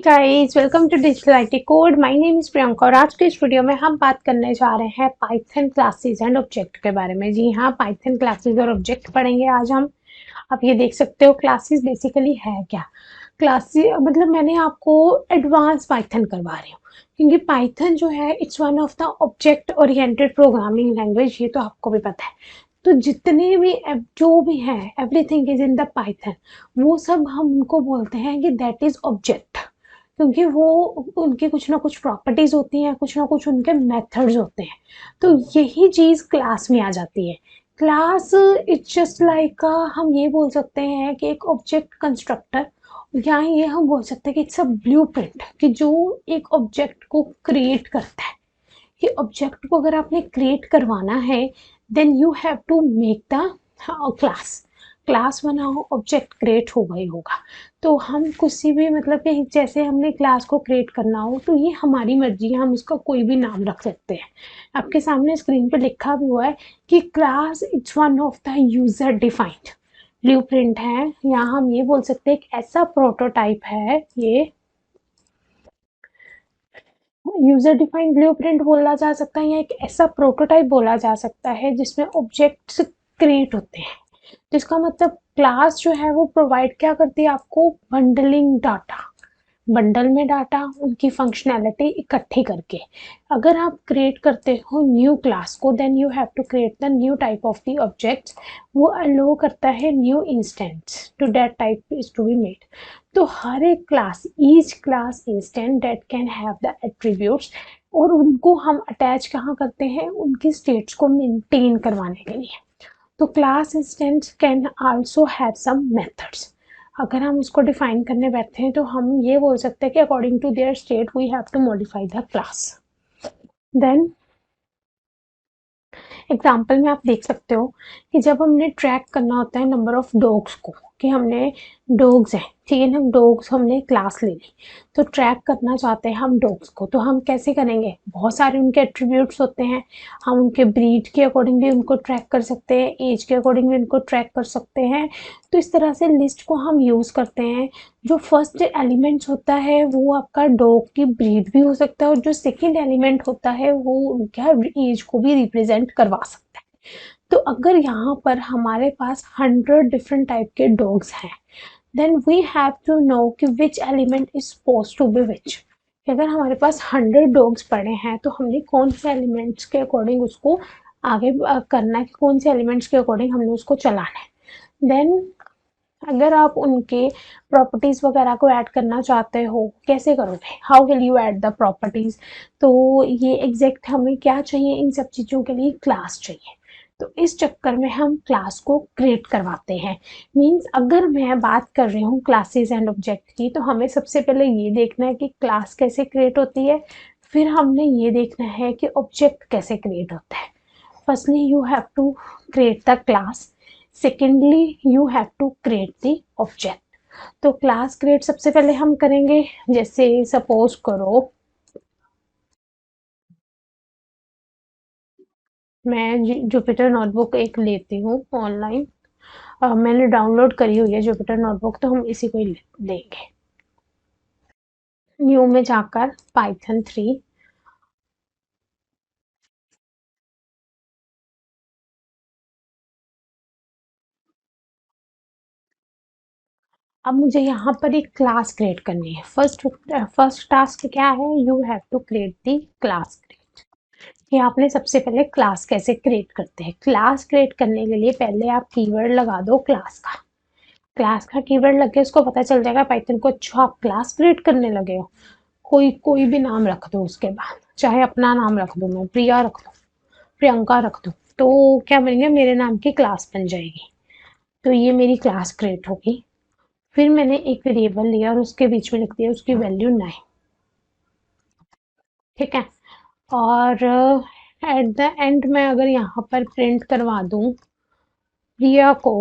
Guys, welcome to digital IT code. My name is Priyanka और आज के इस वीडियो में हम बात करने जा रहे हैं पाइथन क्लासेस एंड ऑब्जेक्ट के बारे में। जी हाँ, पाइथन क्लासेस और ऑब्जेक्ट पढ़ेंगे आज हम। आप ये देख सकते हो क्लासेस बेसिकली है क्या। क्लासेस मतलब मैंने आपको एडवांस पाइथन करवा रही हूँ क्योंकि पाइथन जो है it's one of the object oriented programming language, ये तो आपको भी पता है। तो जितने भी जो भी है everything is in the Python, वो सब हम उनको बोलते हैं कि दैट इज ऑब्जेक्ट, क्योंकि वो उनके कुछ ना कुछ प्रॉपर्टीज होती हैं, कुछ ना कुछ उनके मेथड्स होते हैं। तो यही चीज क्लास में आ जाती है। क्लास इट्स जस्ट लाइक, हम ये बोल सकते हैं कि एक ऑब्जेक्ट कंस्ट्रक्टर, या ये हम बोल सकते हैं कि इट्स अ ब्लूप्रिंट, कि जो एक ऑब्जेक्ट को क्रिएट करता है। कि ऑब्जेक्ट को अगर आपने क्रिएट करवाना है then you have to make the class. Class बनाओ, ऑब्जेक्ट क्रिएट होगा ही होगा। तो हम किसी भी मतलब कि जैसे हमने क्लास को क्रिएट करना हो तो ये हमारी मर्जी है, हम इसका कोई भी नाम रख सकते हैं। आपके सामने स्क्रीन पे लिखा भी हुआ है कि class it's one of the user defined blueprint है, या हम ये बोल सकते हैं एक ऐसा प्रोटोटाइप है, ये यूजर डिफाइंड ब्लूप्रिंट बोला जा सकता है, या एक ऐसा प्रोटोटाइप बोला जा सकता है जिसमें ऑब्जेक्ट्स क्रिएट होते हैं। जिसका मतलब क्लास जो है वो प्रोवाइड क्या करती है आपको, बंडलिंग डाटा। बंडल में डाटा उनकी फंक्शनैलिटी इकट्ठी करके अगर आप क्रिएट करते हो न्यू क्लास को, then you have to create the new type of the objects. वो अलो करता है new instance to that type is to be made. तो हर एक class, each class instant that can have the attributes, और उनको हम अटैच कहाँ करते हैं, उनकी स्टेट्स को मेंटेन करवाने के लिए। तो class instance can also have some methods. अगर हम उसको डिफाइन करने बैठते हैं तो हम ये बोल सकते हैं कि according to their state we have to modify the class. Then example में आप देख सकते हो कि जब हमने ट्रैक करना होता है नंबर ऑफ डॉग्स को, कि हमने डॉग्स हैं, ठीक है ना, डॉग्स हमने क्लास ले ली, तो ट्रैक करना चाहते हैं हम डॉग्स को, तो हम कैसे करेंगे, बहुत सारे उनके एट्रीब्यूट्स होते हैं। हम उनके ब्रीड के अकॉर्डिंग भी उनको ट्रैक कर सकते हैं, एज के अकॉर्डिंग भी उनको ट्रैक कर सकते हैं। तो इस तरह से लिस्ट को हम यूज़ करते हैं। जो फर्स्ट एलिमेंट्स होता है वो आपका डॉग की ब्रीड भी हो सकता है, और जो सेकेंड एलिमेंट होता है वो उनका एज को भी रिप्रेजेंट करवा सकता है। तो अगर यहाँ पर हमारे पास 100 डिफरेंट टाइप के डॉग्स हैं, then we have to know कि which element is suppose to be which. अगर हमारे पास 100 डॉग्स पड़े हैं तो हमने कौन से एलिमेंट्स के अकॉर्डिंग उसको आगे करना है, कि कौन से एलिमेंट्स के अकॉर्डिंग हमने उसको चलाना है। देन अगर आप उनके प्रॉपर्टीज वगैरह को ऐड करना चाहते हो, कैसे करोगे, how will you add the properties. तो ये एग्जैक्ट हमें क्या चाहिए, इन सब चीज़ों के लिए क्लास चाहिए। तो इस चक्कर में हम क्लास को क्रिएट करवाते हैं। मीन्स अगर मैं बात कर रही हूँ क्लासेस एंड ऑब्जेक्ट की, तो हमें सबसे पहले ये देखना है कि क्लास कैसे क्रिएट होती है, फिर हमने ये देखना है कि ऑब्जेक्ट कैसे क्रिएट होता है। Firstly you have to create the class, secondly you have to create the object. तो क्लास क्रिएट सबसे पहले हम करेंगे, जैसे सपोज करो मैं जुपिटर नोटबुक एक लेती हूँ ऑनलाइन, मैंने डाउनलोड करी हुई है जुपिटर नोटबुक, तो हम इसी को ही लेंगे। न्यू में जाकर पाइथन 3, अब मुझे यहाँ पर एक क्लास क्रिएट करनी है। फर्स्ट टास्क क्या है, you have to create the class. कि आपने सबसे पहले क्लास कैसे क्रिएट करते हैं। क्लास क्रिएट करने के लिए पहले आप कीवर्ड लगा दो क्लास का। क्लास का कीवर्ड लग के उसको पता चल जाएगा पाइथन को, अच्छा आप क्लास क्रिएट करने लगे हो। कोई कोई भी नाम रख दो, उसके बाद चाहे अपना नाम रख दो, मैं प्रिया रख दूँ, प्रियंका रख दूँ, तो क्या बनेंगे, मेरे नाम की क्लास बन जाएगी। तो ये मेरी क्लास क्रिएट होगी। फिर मैंने एक वेरिएबल लिया और उसके बीच में लिख दिया उसकी वैल्यू 9, ठीक है। और एट द एंड में अगर यहाँ पर प्रिंट करवा दूँ प्रिया को,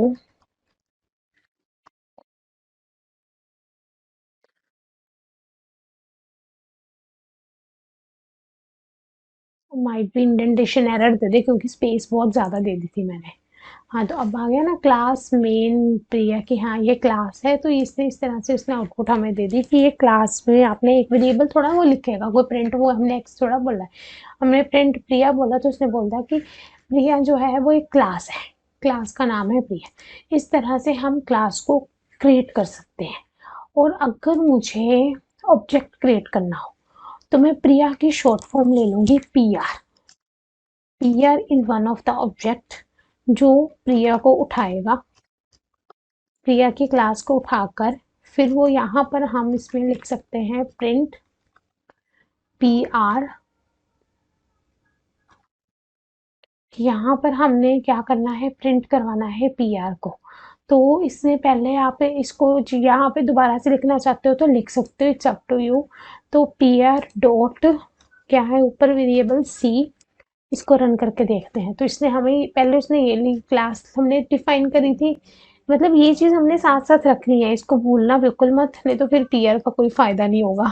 माइट भी इंडेंटेशन एरर दे दे क्योंकि स्पेस बहुत ज़्यादा दे दी थी मैंने। हाँ, तो अब आ गया ना क्लास मेन प्रिया की, हाँ ये क्लास है, तो इसने इस तरह से उसने आउटपुट हमें दे दी कि ये क्लास में आपने एक वेरिएबल थोड़ा वो लिखेगा, कोई प्रिंट वो हमने एक्स थोड़ा बोला है, हमने प्रिंट प्रिया बोला तो उसने बोल दिया कि प्रिया जो है वो एक क्लास है, क्लास का नाम है प्रिया। इस तरह से हम क्लास को क्रिएट कर सकते हैं। और अगर मुझे ऑब्जेक्ट क्रिएट करना हो तो मैं प्रिया की शॉर्ट फॉर्म ले लूंगी P R. P R is one of the object जो प्रिया को उठाएगा, प्रिया की क्लास को उठाकर फिर वो यहाँ पर हम इसमें लिख सकते हैं प्रिंट पी आर। यहाँ पर हमने क्या करना है, प्रिंट करवाना है पी आर को। तो इससे पहले आप इसको यहाँ पे दोबारा से लिखना चाहते हो तो लिख सकते हो, इट्स अप टू यू। तो पी आर डॉट क्या है ऊपर वेरिएबल सी, इसको रन करके देखते हैं। तो इसने हमें पहले उसने ये ली क्लास हमने डिफाइन करी थी, मतलब ये चीज हमने साथ साथ रखनी है, इसको भूलना बिल्कुल मत, नहीं तो फिर टीआर का कोई फायदा नहीं होगा।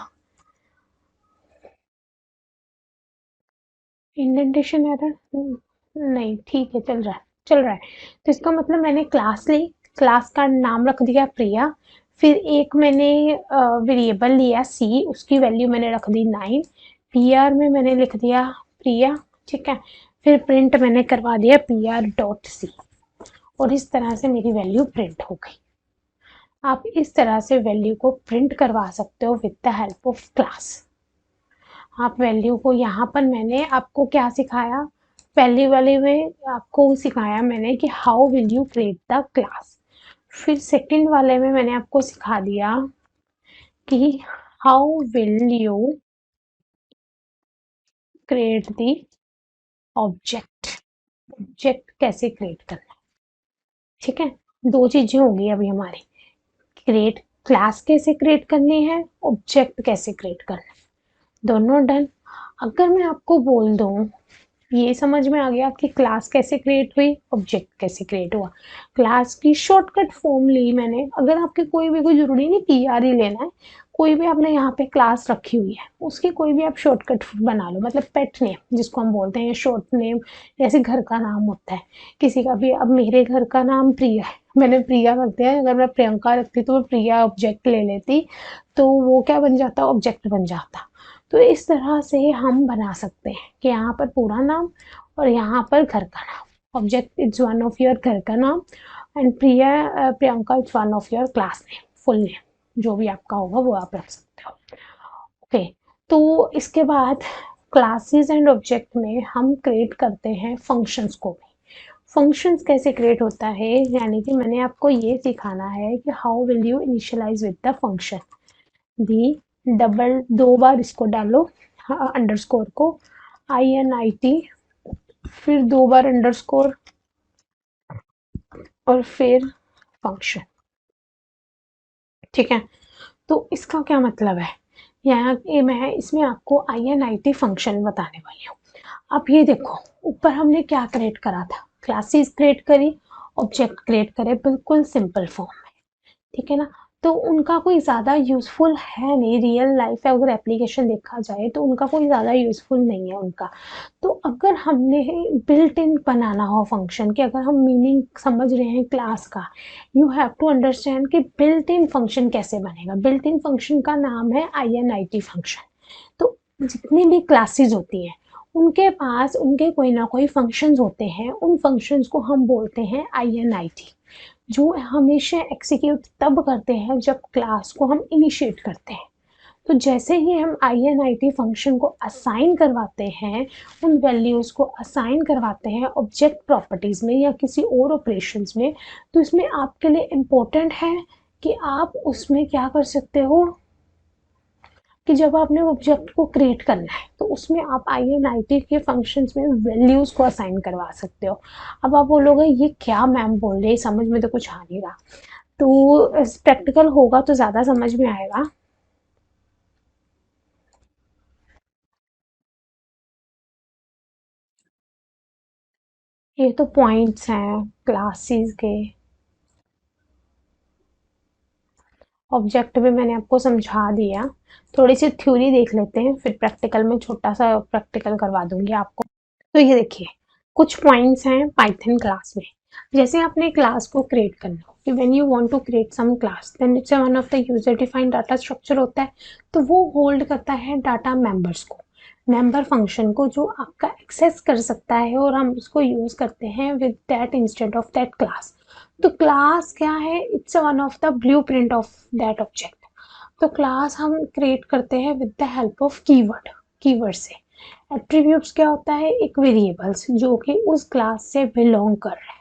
इंडेंटेशन एरर नहीं, ठीक है, चल रहा है चल रहा है। तो इसका मतलब मैंने क्लास ली, क्लास का नाम रख दिया प्रिया, फिर एक मैंने वेरिएबल लिया सी, उसकी वैल्यू मैंने रख दी 9, पीआर में मैंने लिख दिया प्रिया, ठीक है। फिर प्रिंट मैंने करवा दिया पी आर डॉट सी, और इस तरह से मेरी वैल्यू प्रिंट हो गई। आप इस तरह से वैल्यू को प्रिंट करवा सकते हो with the help of class. आप वैल्यू को यहाँ पर मैंने आपको क्या सिखाया, पहली वाले में आपको सिखाया मैंने कि how will you create the class. फिर सेकंड वाले में मैंने आपको सिखा दिया कि how will you create the object, object कैसे क्रिएट करना है, ठीक है। दो चीजें होगी अभी हमारी, क्रिएट क्लास कैसे क्रिएट करनी है, ऑब्जेक्ट कैसे क्रिएट करना है, दोनों डन। अगर मैं आपको बोल दूं, ये समझ में आ गया कि क्लास कैसे क्रिएट हुई, ऑब्जेक्ट कैसे क्रिएट हुआ, क्लास की शॉर्टकट फॉर्म ली मैंने। अगर आपके कोई भी, कोई जरूरी नहीं पीआर ही लेना है, कोई भी आपने यहाँ पे क्लास रखी हुई है उसकी कोई भी आप शॉर्टकट बना लो, मतलब पेट नेम जिसको हम बोलते हैं, शॉर्ट नेम, जैसे घर का नाम होता है किसी का भी। अब मेरे घर का नाम प्रिया है, मैंने प्रिया रख दिया, अगर मैं प्रियंका रखती तो मैं प्रिया ऑब्जेक्ट ले लेती, तो वो क्या बन जाता, ऑब्जेक्ट बन जाता। तो इस तरह से हम बना सकते हैं कि यहाँ पर पूरा नाम और यहाँ पर घर का नाम, object is one of your घर का नाम, and Priyanka is one of your class name, full name जो भी आपका होगा वो आप रख सकते हो। ओके, तो इसके बाद क्लासेस एंड ऑब्जेक्ट में हम क्रिएट करते हैं फंक्शंस को भी। फंक्शंस कैसे क्रिएट होता है, यानी कि मैंने आपको ये सिखाना है कि how will you initialise with the function. The double दो बार इसको डालो, अंडरस्कोर को, INIT, फिर दो बार अंडरस्कोर और फिर फंक्शन, ठीक है। तो इसका क्या मतलब है, यहाँ मैं इसमें आपको INIT फंक्शन बताने वाली हूँ। अब ये देखो, ऊपर हमने क्या क्रिएट करा था, क्लासेस क्रिएट करी, ऑब्जेक्ट क्रिएट करे, बिल्कुल सिंपल फॉर्म में, ठीक है ना। तो उनका कोई ज़्यादा यूज़फुल है नहीं, रियल लाइफ है अगर एप्लीकेशन देखा जाए तो उनका कोई ज़्यादा यूज़फुल नहीं है उनका। तो अगर हमने बिल्ट इन बनाना हो फंक्शन के, अगर हम मीनिंग समझ रहे हैं क्लास का, यू हैव टू अंडरस्टैंड कि बिल्ट इन फंक्शन कैसे बनेगा। बिल्ट इन फंक्शन का नाम है INIT फंक्शन। तो जितनी भी क्लासेस होती हैं उनके पास उनके कोई ना कोई फंक्शंस होते हैं, उन फंक्शंस को हम बोलते हैं INIT, जो हमेशा एग्जीक्यूट तब करते हैं जब क्लास को हम इनिशिएट करते हैं। तो जैसे ही हम INIT फंक्शन को असाइन करवाते हैं, उन वैल्यूज़ को असाइन करवाते हैं ऑब्जेक्ट प्रॉपर्टीज़ में या किसी और ऑपरेशंस में, तो इसमें आपके लिए इम्पोर्टेंट है कि आप उसमें क्या कर सकते हो कि जब आपने ऑब्जेक्ट को क्रिएट करना है तो उसमें आप INIT के फंक्शंस में वैल्यूज़ को असाइन करवा सकते हो। अब आप बोलोगे ये क्या मैम बोल रही है, समझ में तो कुछ आ नहीं रहा, तो प्रैक्टिकल होगा तो ज़्यादा समझ में आएगा। ये तो पॉइंट्स हैं क्लासेस के, ऑब्जेक्ट भी मैंने आपको समझा दिया। थोड़ी सी थ्योरी देख लेते हैं, फिर प्रैक्टिकल में छोटा सा प्रैक्टिकल करवा दूंगी आपको। तो ये देखिए, कुछ पॉइंट्स हैं पाइथन क्लास में। जैसे आपने क्लास को क्रिएट करना हो कि when you want to create some class then it's one of the user defined data structure होता है, तो वो होल्ड करता है डाटा मेंबर्स को, मेंबर फंक्शन को, जो आपका एक्सेस कर सकता है और हम उसको यूज करते हैं with that instant of that class. तो क्लास क्या है, it's one of the blueprint of that object. तो क्लास हम क्रिएट करते हैं with the help of keyword, keyword से। एट्रीब्यूट्स क्या होता है, एक वेरिएबल्स जो कि उस क्लास से बिलोंग कर रहा है।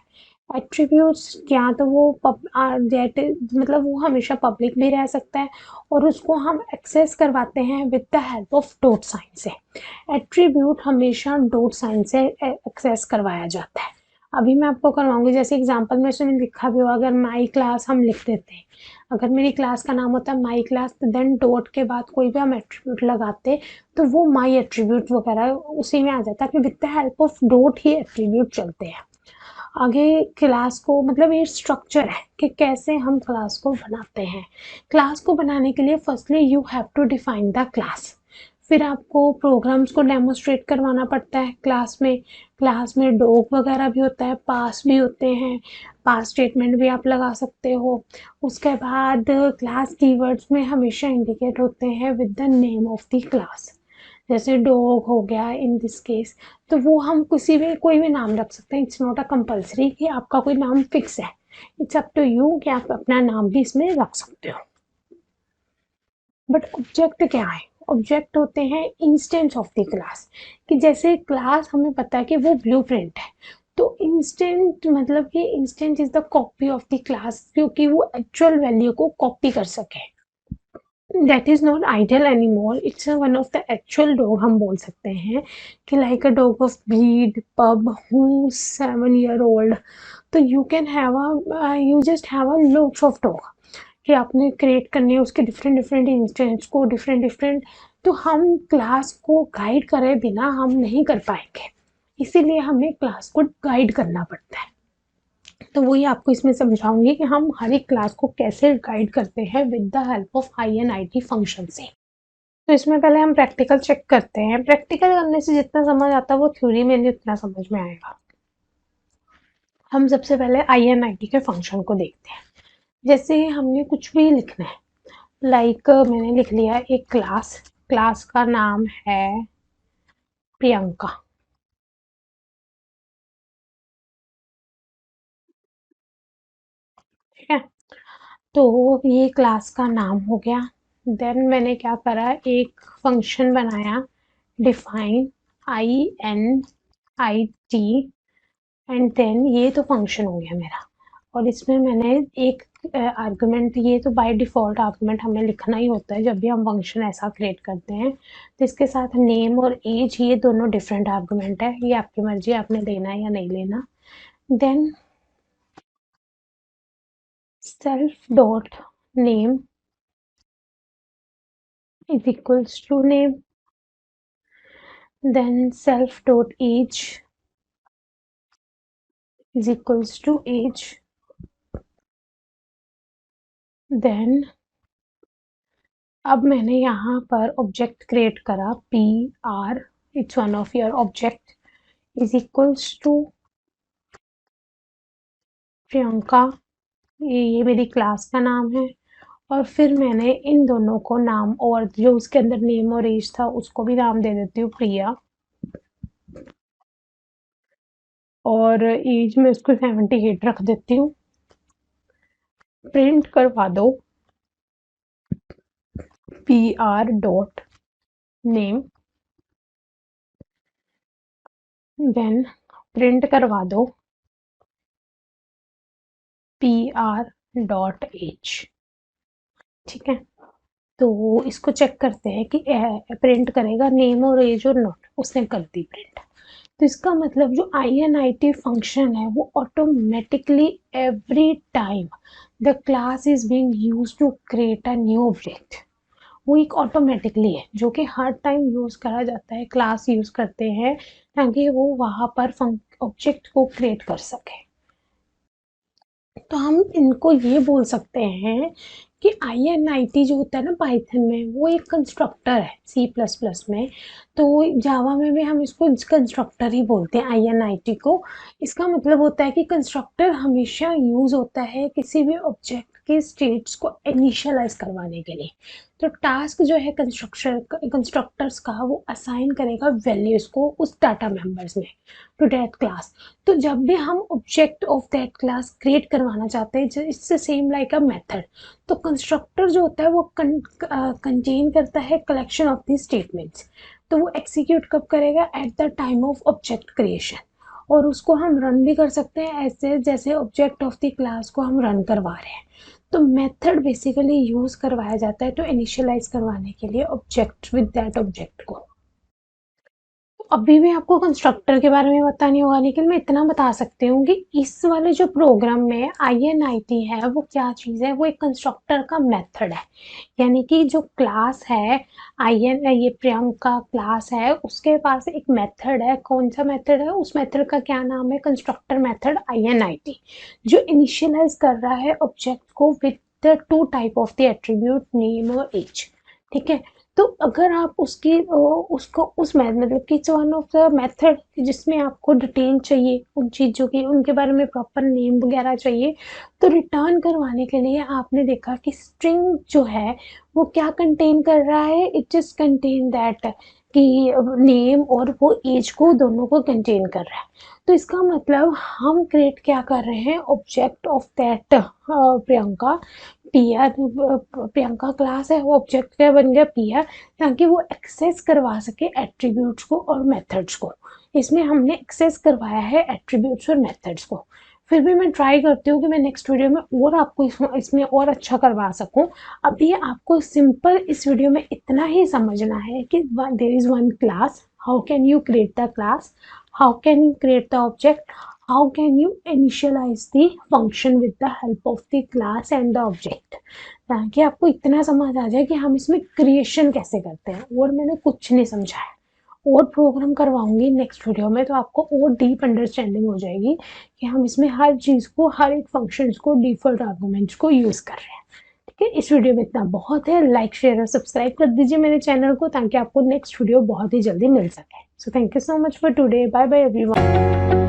एट्रीब्यूट्स क्या, तो वो मतलब वो हमेशा पब्लिक भी रह सकता है और उसको हम एक्सेस करवाते हैं with the help of dot sign से। एट्रीब्यूट हमेशा डॉट साइन से एक्सेस करवाया जाता है। अभी मैं आपको करवाऊंगी, जैसे एग्जांपल में उसमें लिखा भी होगा, अगर माई क्लास हम लिख देते हैं, अगर मेरी क्लास का नाम होता है माई क्लास, तो देन डॉट के बाद कोई भी हम एट्रीब्यूट लगाते तो वो माई एट्रीब्यूट वगैरह उसी में आ जाता है कि with the help of dot he attribute चलते हैं। आगे क्लास को मतलब ये स्ट्रक्चर है कि कैसे हम क्लास को बनाते हैं। क्लास को बनाने के लिए firstly you have to define the class, फिर आपको प्रोग्राम्स को डेमोस्ट्रेट करवाना पड़ता है क्लास में। क्लास में डॉग वगैरह भी होता है, पास भी होते हैं, पास स्टेटमेंट भी आप लगा सकते हो। उसके बाद क्लास कीवर्ड्स में हमेशा इंडिकेट होते हैं with the name of the class, जैसे डॉग हो गया इन दिस केस, तो वो हम किसी भी कोई भी नाम रख सकते हैं। इट्स नॉट अ कंपल्सरी कि आपका कोई नाम फिक्स है, इट्स अप टू यू कि आप अपना नाम भी इसमें रख सकते हो। बट ऑब्जेक्ट क्या है, ऑब्जेक्ट होते हैं इंस्टेंस ऑफ द क्लास, कि जैसे क्लास हमें पता है कि वो ब्लूप्रिंट है, तो इंस्टेंट मतलब कि instant is the copy of the class, क्योंकि वो एक्चुअल वैल्यू को कॉपी कर सके। That is not ideal any more, it's one of the actual dog हम बोल सकते हैं कि like a dog of breed pub who 7 year old, तो you can have a you just have a lots of dog कि आपने create करने हैं उसके डिफरेंट डिफरेंट इंस्टेंस को, डिफरेंट डिफरेंट, तो हम क्लास को गाइड करे बिना हम नहीं कर पाएंगे, इसीलिए हमें क्लास को गाइड करना पड़ता है। तो वही आपको इसमें समझाऊंगी कि हम हर एक क्लास को कैसे गाइड करते हैं with the help of INIT function से। तो इसमें पहले हम प्रैक्टिकल चेक करते हैं, प्रैक्टिकल करने से जितना समझ आता है वो थ्योरी में नहीं उतना समझ में आएगा। हम सबसे पहले INIT के फंक्शन को देखते हैं। जैसे हमने कुछ भी लिखना है, लाइक मैंने लिख लिया एक क्लास, क्लास का नाम है प्रियंका, ठीक है, तो ये क्लास का नाम हो गया। देन मैंने क्या करा, एक फंक्शन बनाया, डिफाइन INIT, एंड देन ये तो फंक्शन हो गया मेरा, और इसमें मैंने एक आर्गुमेंट, ये तो बाय डिफ़ॉल्ट आर्गुमेंट हमें लिखना ही होता है जब भी हम फंक्शन ऐसा क्रिएट करते हैं, तो इसके साथ नेम और एज ये दोनों डिफरेंट आर्गुमेंट है, ये आपकी मर्जी आपने लेना है या नहीं लेना। Then self dot name is equals to name, then self dot age is equals to age, then अब मैंने यहाँ पर ऑब्जेक्ट क्रिएट करा PR, it's one of your object, is equals to Priyanka, ये मेरी क्लास का नाम है, और फिर मैंने इन दोनों को नाम, और जो उसके अंदर नेम और एज था उसको भी नाम दे देती हूँ प्रिया, और एज में उसको 78 रख देती हूँ। प्रिंट करवा दो PR dot name, then print करवा दो PR डॉट एज, ठीक है। तो इसको चेक करते हैं कि प्रिंट करेगा नेम और एज और नॉट, उसने कर दी प्रिंट। तो इसका मतलब जो INIT फंक्शन है वो automatically every time the class is being used to create a new object, वो एक ऑटोमेटिकली है जो कि हर टाइम यूज करा जाता है, क्लास यूज करते हैं ताकि वो वहां पर ऑब्जेक्ट को क्रिएट कर सके। तो हम इनको ये बोल सकते हैं कि INIT जो होता है ना पाइथन में, वो एक कंस्ट्रक्टर है C++ में। तो जावा में भी हम इसको कंस्ट्रक्टर ही बोलते हैं INIT को। इसका मतलब होता है कि कंस्ट्रक्टर हमेशा यूज़ होता है किसी भी ऑब्जेक्ट के स्टेट्स को इनिशियलाइज करवाने के लिए। तो टास्क जो है कंस्ट्रक्टर्स का, वो असाइन करेगा वैल्यूज़ को उस डाटा मेंबर्स में टू दैट क्लास। तो जब भी हम object of that class create करवाना चाहते हैं, इससे सेम लाइक अ मेथड। तो कंस्ट्रक्टर जो होता है वो कंटेन करता है कलेक्शन ऑफ दी स्टेटमेंट्स। तो वो एग्जीक्यूट कब करेगा? At the time of object creation. और उसको हम रन भी कर सकते हैं ऐसे जैसे ऑब्जेक्ट ऑफ द क्लास को हम रन करवा रहे हैं। तो मेथड बेसिकली यूज करवाया जाता है तो इनिशियलाइज करवाने के लिए ऑब्जेक्ट विद दैट ऑब्जेक्ट को। अभी भी आपको कंस्ट्रक्टर के बारे में पता नहीं होगा, लेकिन मैं इतना बता सकती हूँ कि इस वाले जो प्रोग्राम में INIT है वो क्या चीज़ है, वो एक कंस्ट्रक्टर का मेथड है। यानी कि जो क्लास है ये प्रियंका क्लास है, उसके पास एक मेथड है। कौन सा मेथड है? उस मेथड का क्या नाम है? कंस्ट्रक्टर मेथड INIT, जो इनिशियलाइज कर रहा है ऑब्जेक्ट को with the two type of the attribute name और एज। ठीक है। तो अगर आप उसकी उसको उस मतलब कि वन ऑफ द मेथड जिसमें आपको डिटेल चाहिए उन चीज़ों की, उनके बारे में प्रॉपर नेम वगैरह चाहिए, तो रिटर्न करवाने के लिए आपने देखा कि स्ट्रिंग जो है वो क्या कंटेन कर रहा है? इट इज कंटेन दैट कि नेम और वो एज को दोनों को कंटेन कर रहा है। तो इसका मतलब हम क्रिएट क्या कर रहे हैं? Object of that Priyanka PR. Priyanka class है, वो ऑब्जेक्ट क्या बन गया? पीआर, ताकि वो एक्सेस करवा सके एट्रीब्यूट्स को और मेथड्स को। इसमें हमने एक्सेस करवाया है एट्रीब्यूट्स और मेथड्स को। फिर भी मैं ट्राई करती हूँ कि मैं नेक्स्ट वीडियो में और आपको इसमें और अच्छा करवा सकूँ। अभी आपको सिंपल इस वीडियो में इतना ही समझना है कि there is one class, how can you create the class, how can you create the object, how can you initialize the function with the help of the class and the object, ताकि आपको इतना समझ आ जाए कि हम इसमें creation कैसे करते हैं। और मैंने कुछ नहीं समझाया, और प्रोग्राम करवाऊंगी नेक्स्ट वीडियो में, तो आपको और डीप अंडरस्टैंडिंग हो जाएगी कि हम इसमें हर चीज़ को, हर एक फंक्शंस को, डिफॉल्ट आर्गुमेंट्स को यूज़ कर रहे हैं। ठीक है, इस वीडियो में इतना बहुत है। लाइक शेयर और सब्सक्राइब कर दीजिए मेरे चैनल को, ताकि आपको नेक्स्ट वीडियो बहुत ही जल्दी मिल सके। So thank you so much for today. Bye bye everyone.